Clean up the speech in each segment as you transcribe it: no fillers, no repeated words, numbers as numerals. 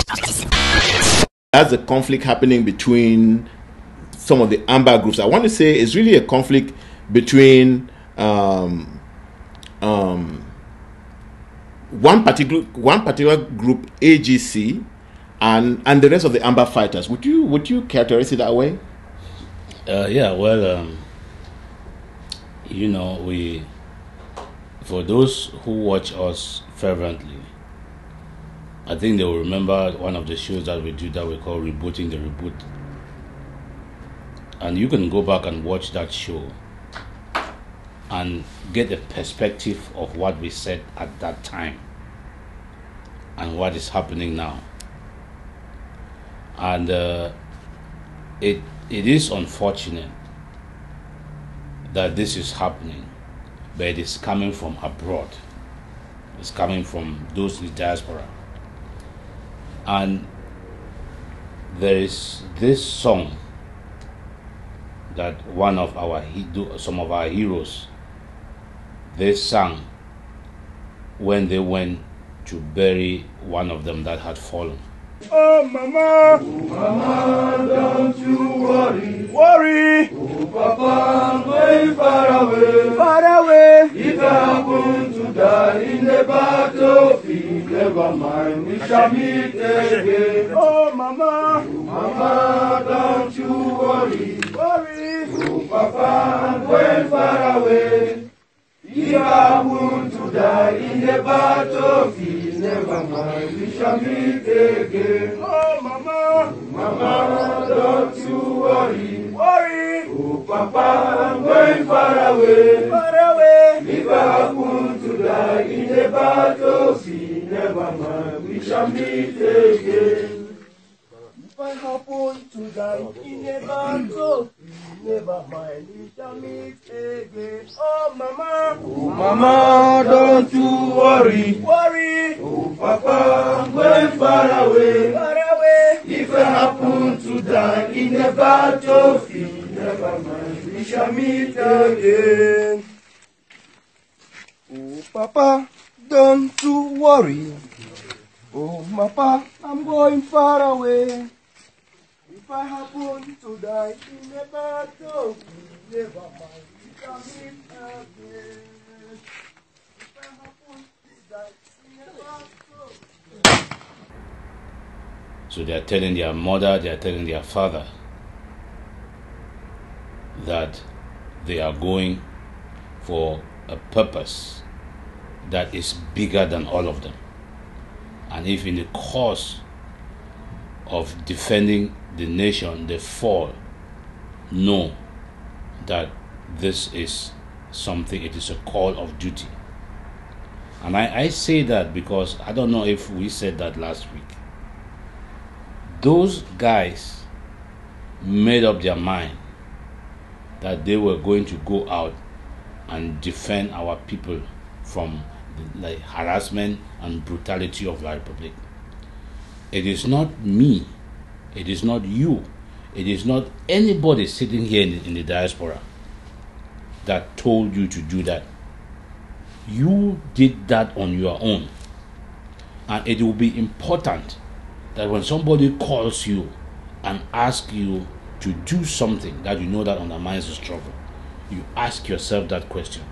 That's the conflict happening between some of the Amba groups. I want to say it's really a conflict between one particular group, AGC, and the rest of the Amba fighters. Would you characterize it that way? Yeah. Well, for those who watch us fervently, I think they will remember one of the shows that we do that we call Rebooting the Reboot. And you can go back and watch that show and get a perspective of what we said at that time and what is happening now. And it is unfortunate that this is happening, but it is coming from abroad. It's coming from those in the diaspora. And there is this song that some of our heroes, they sang when they went to bury one of them that had fallen. Oh mama, don't you worry. Oh papa, I'm going far away. If I happen to die in the battlefield, never mind, we shall meet again. Oh mama, don't you worry. Oh papa, I'm going far away. If I happen to die in the battlefield, never mind, we shall meet again. Oh mama, don't you worry. Oh papa, I'm going far away. If I happen to die in the battlefield, never mind, we shall meet again. If I happen to die in the battlefield, never mind, we shall meet again. Oh mama, don't you worry. Oh papa, I'm going far away. If I happen to die in the battlefield, never mind, we shall meet again. Oh papa, don't you worry. Oh papa, I'm going far away. If I happen to die in the battle, never mind, we shall meet again. If I happen to die in the battle. So they are telling their mother, they are telling their father that they are going for a purpose that is bigger than all of them. And if in the course of defending the nation they fall, know that this is something, it is a call of duty. And I say that because I don't know if we said that last week. Those guys made up their mind that they were going to go out and defend our people from the harassment and brutality of the Republic. It is not me, it is not you, it is not anybody sitting here in the diaspora that told you to do that. You did that on your own. And it will be important that when somebody calls you and asks you to do something that you know that undermines the struggle, you ask yourself that question.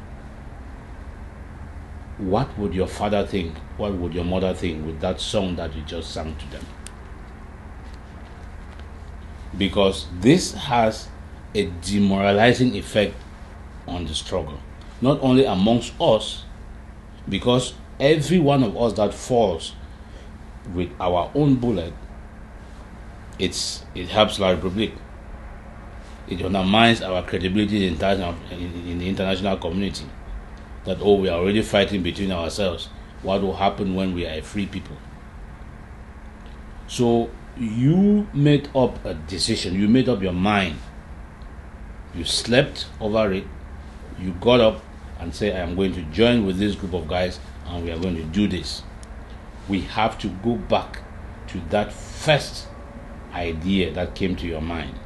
What would your father think? What would your mother think with that song that you just sang to them? Because this has a demoralizing effect on the struggle. Not only amongst us, because every one of us that falls with our own bullet, it helps La Republic. It undermines our credibility in the international community. That, we are already fighting between ourselves. What will happen when we are a free people? So you made up a decision. You made up your mind. You slept over it. You got up and said, I am going to join with this group of guys and we are going to do this. We have to go back to that first idea that came to your mind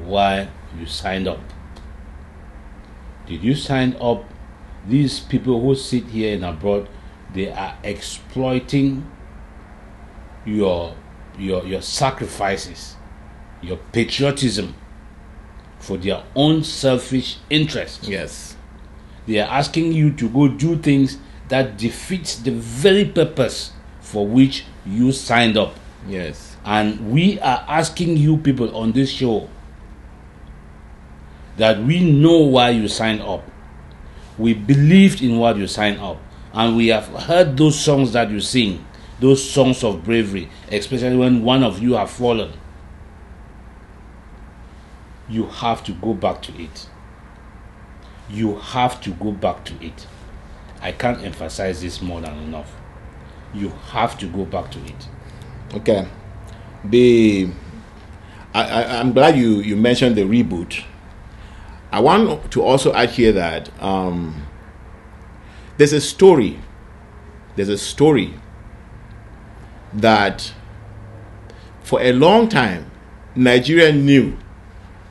while you signed up. Did you sign up? These people who sit here and abroad, they are exploiting your your sacrifices, your patriotism for their own selfish interests. Yes. They are asking you to go do things that defeats the very purpose for which you signed up. Yes. And we are asking you people on this show that we know why you signed up. We believed in what you signed up. And we have heard those songs that you sing, those songs of bravery, especially when one of you have fallen. You have to go back to it. You have to go back to it. I can't emphasize this more than enough. You have to go back to it. Okay. I'm glad you mentioned the reboot. I want to also add here that there's a story that for a long time Nigeria knew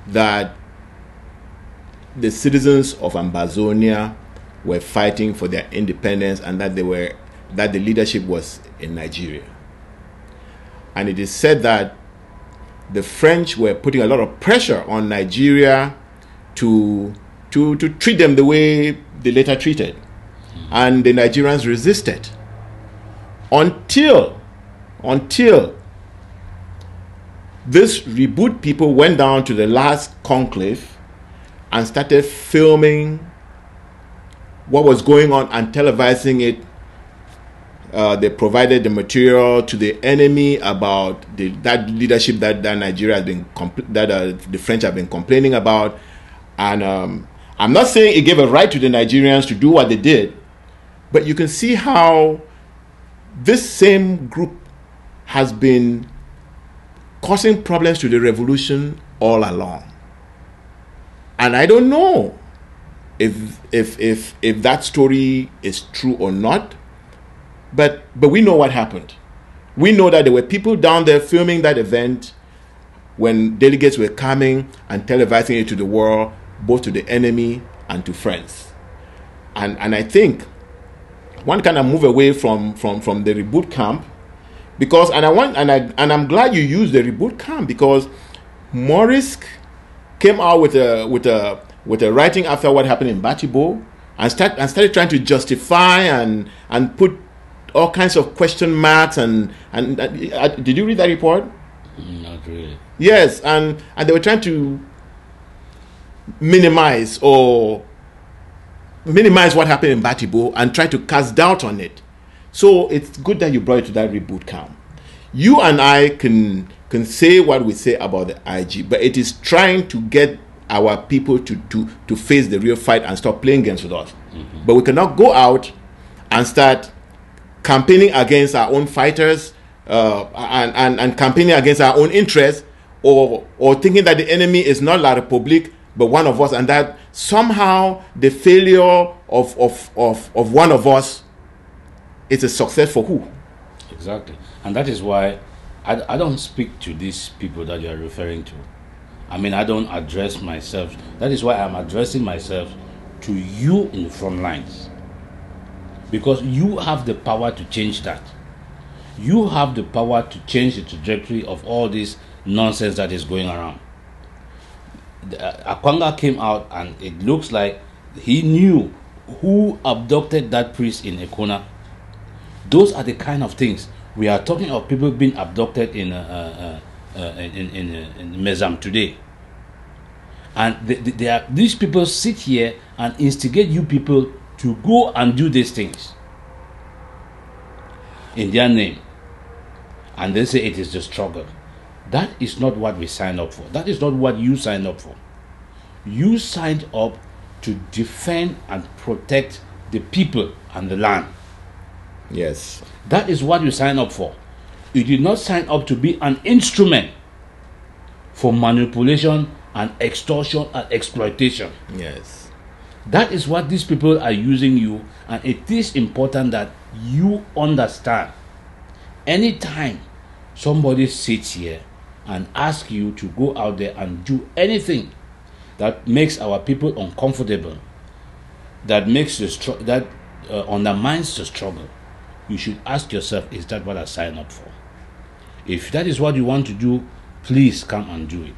that the citizens of Ambazonia were fighting for their independence and that the leadership was in Nigeria. And it is said that the French were putting a lot of pressure on Nigeria to treat them the way they later treated. And the Nigerians resisted until this reboot people went down to the last conclave and started filming what was going on and televising it. They provided the material to the enemy about that leadership that Nigeria has been the French have been complaining about. And I'm not saying it gave a right to the Nigerians to do what they did, but you can see how this same group has been causing problems to the revolution all along. And I don't know if that story is true or not, but we know what happened. We know that there were people down there filming that event when delegates were coming and televising it to the world, both to the enemy and to friends. And I think one kind of move away from the reboot camp, because I'm glad you used the reboot camp, because Maurice came out with a writing after what happened in Batibo and started trying to justify and put all kinds of question marks and did you read that report? Not really. Yes, and they were trying to minimize what happened in Batibo and try to cast doubt on it. So it's good that you brought it to that reboot camp. You and I can say what we say about the IG, but it is trying to get our people to face the real fight and stop playing games with us. Mm-hmm. But we cannot go out and start campaigning against our own fighters and campaigning against our own interests, or thinking that the enemy is not La République but one of us, and that somehow the failure of one of us is a success for who? Exactly. And that is why I don't speak to these people that you are referring to. I mean, I don't address myself. That is why I'm addressing myself to you in the front lines. Because you have the power to change that. You have the power to change the trajectory of all this nonsense that is going around. Akwanga came out and it looks like he knew who abducted that priest in Ekona. Those are the kind of things. We are talking of people being abducted in Mezam today. And these people sit here and instigate you people to go and do these things in their name. And they say it is the struggle. That is not what we signed up for. That is not what you signed up for. You signed up to defend and protect the people and the land. Yes. That is what you signed up for. You did not sign up to be an instrument for manipulation and extortion and exploitation. Yes. That is what these people are using you, and it is important that you understand. Anytime somebody sits here and asks you to go out there and do anything that makes our people uncomfortable, that makes undermines the struggle, you should ask yourself, is that what I signed up for? If that is what you want to do, please come and do it.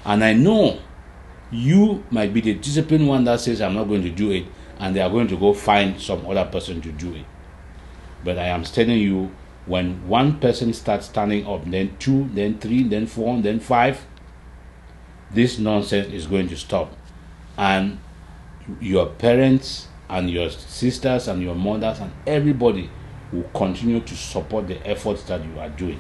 And I know you might be the disciplined one that says, I'm not going to do it, and they are going to go find some other person to do it. But I am telling you, when one person starts standing up, then 2, then 3, then 4, then 5, this nonsense is going to stop. And your parents and your sisters and your mothers and everybody will continue to support the efforts that you are doing.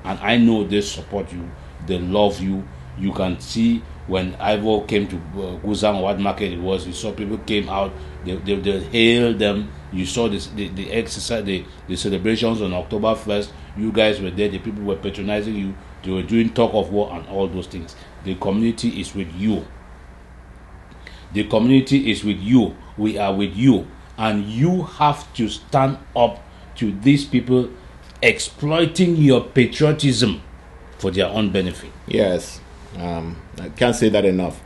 And I know they support you, they love you. You can see when Ivo came to Guzang, what market it was, you saw people came out, they hailed them. You saw this, the exercise, the celebrations on October 1st. You guys were there, the people were patronizing you, they were doing talk of war and all those things. The community is with you. The community is with you. We are with you. And you have to stand up to these people exploiting your patriotism for their own benefit. Yes. I can't say that enough.